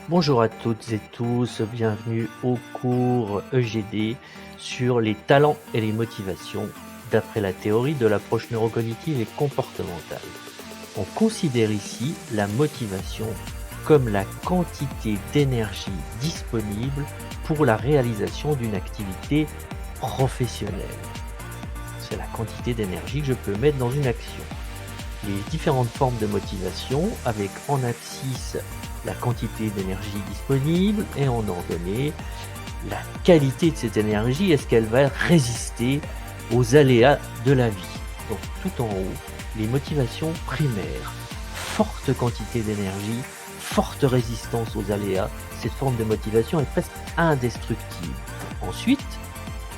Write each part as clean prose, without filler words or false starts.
Bonjour à toutes et tous, bienvenue au cours EGD sur les talents et les motivations d'après la théorie de l'approche neurocognitive et comportementale. On considère ici la motivation comme la quantité d'énergie disponible pour la réalisation d'une activité professionnelle. C'est la quantité d'énergie que je peux mettre dans une action. Les différentes formes de motivation avec en abscisse la quantité d'énergie disponible et en ordonnée la qualité de cette énergie, est-ce qu'elle va résister aux aléas de la vie. Donc tout en haut, les motivations primaires, forte quantité d'énergie, forte résistance aux aléas, cette forme de motivation est presque indestructible. Ensuite,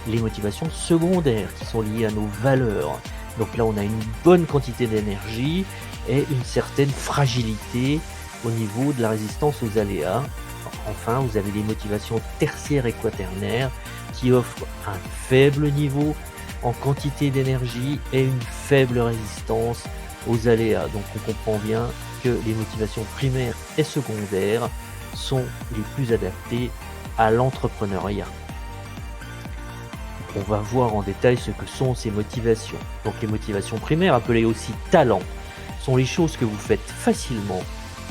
les motivations secondaires qui sont liées à nos valeurs. Donc là, on a une bonne quantité d'énergie et une certaine fragilité au niveau de la résistance aux aléas. Enfin, vous avez les motivations tertiaires et quaternaires qui offrent un faible niveau en quantité d'énergie et une faible résistance aux aléas. Donc on comprend bien que les motivations primaires et secondaires sont les plus adaptées à l'entrepreneuriat. On va voir en détail ce que sont ces motivations. Donc les motivations primaires, appelées aussi talents, sont les choses que vous faites facilement,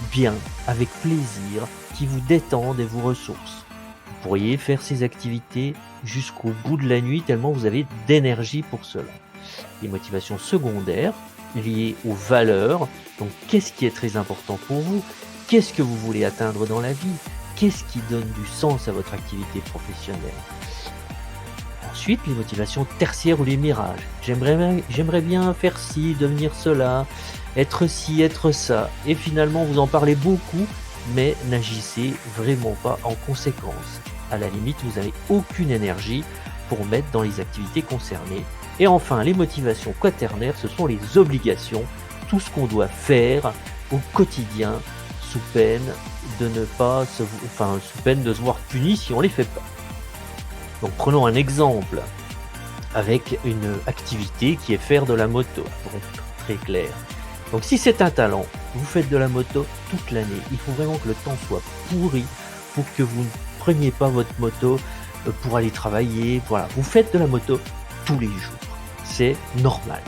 bien, avec plaisir, qui vous détendent et vous ressourcent. Vous pourriez faire ces activités jusqu'au bout de la nuit tellement vous avez d'énergie pour cela. Les motivations secondaires, liées aux valeurs, donc qu'est-ce qui est très important pour vous? Qu'est-ce que vous voulez atteindre dans la vie? Qu'est-ce qui donne du sens à votre activité professionnelle? Ensuite, les motivations tertiaires ou les mirages. J'aimerais bien faire ci, devenir cela, être ci, être ça. Et finalement, vous en parlez beaucoup, mais n'agissez vraiment pas en conséquence. À la limite, vous n'avez aucune énergie pour mettre dans les activités concernées. Et enfin, les motivations quaternaires, ce sont les obligations, tout ce qu'on doit faire au quotidien sous peine de ne pas sous peine de se voir puni si on les fait pas. Donc prenons un exemple avec une activité qui est faire de la moto, pour être très clair. Donc si c'est un talent, vous faites de la moto toute l'année. Il faut vraiment que le temps soit pourri pour que vous ne preniez pas votre moto pour aller travailler. Voilà, vous faites de la moto tous les jours. C'est normal.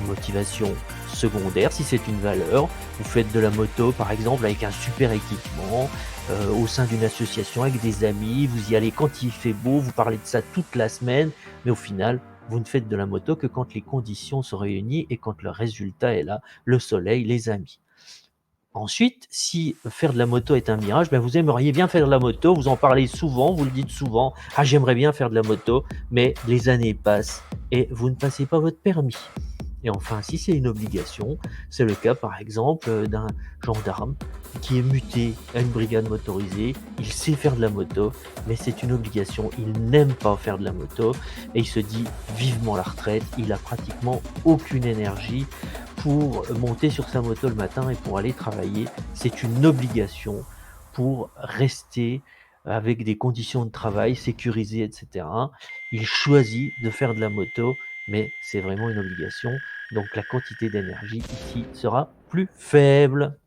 En motivation secondaire, si c'est une valeur, vous faites de la moto par exemple avec un super équipement, au sein d'une association avec des amis, vous y allez quand il fait beau, vous parlez de ça toute la semaine, mais au final, vous ne faites de la moto que quand les conditions sont réunies et quand le résultat est là, le soleil, les amis. Ensuite, si faire de la moto est un mirage, ben vous aimeriez bien faire de la moto, vous en parlez souvent, vous le dites souvent: «Ah j'aimerais bien faire de la moto», mais les années passent et vous ne passez pas votre permis. Et enfin, si c'est une obligation, c'est le cas par exemple d'un gendarme qui est muté à une brigade motorisée, il sait faire de la moto, mais c'est une obligation, il n'aime pas faire de la moto et il se dit vivement la retraite, il a pratiquement aucune énergie pour monter sur sa moto le matin et pour aller travailler. C'est une obligation pour rester avec des conditions de travail sécurisées, etc. Il choisit de faire de la moto, mais c'est vraiment une obligation. Donc la quantité d'énergie ici sera plus faible.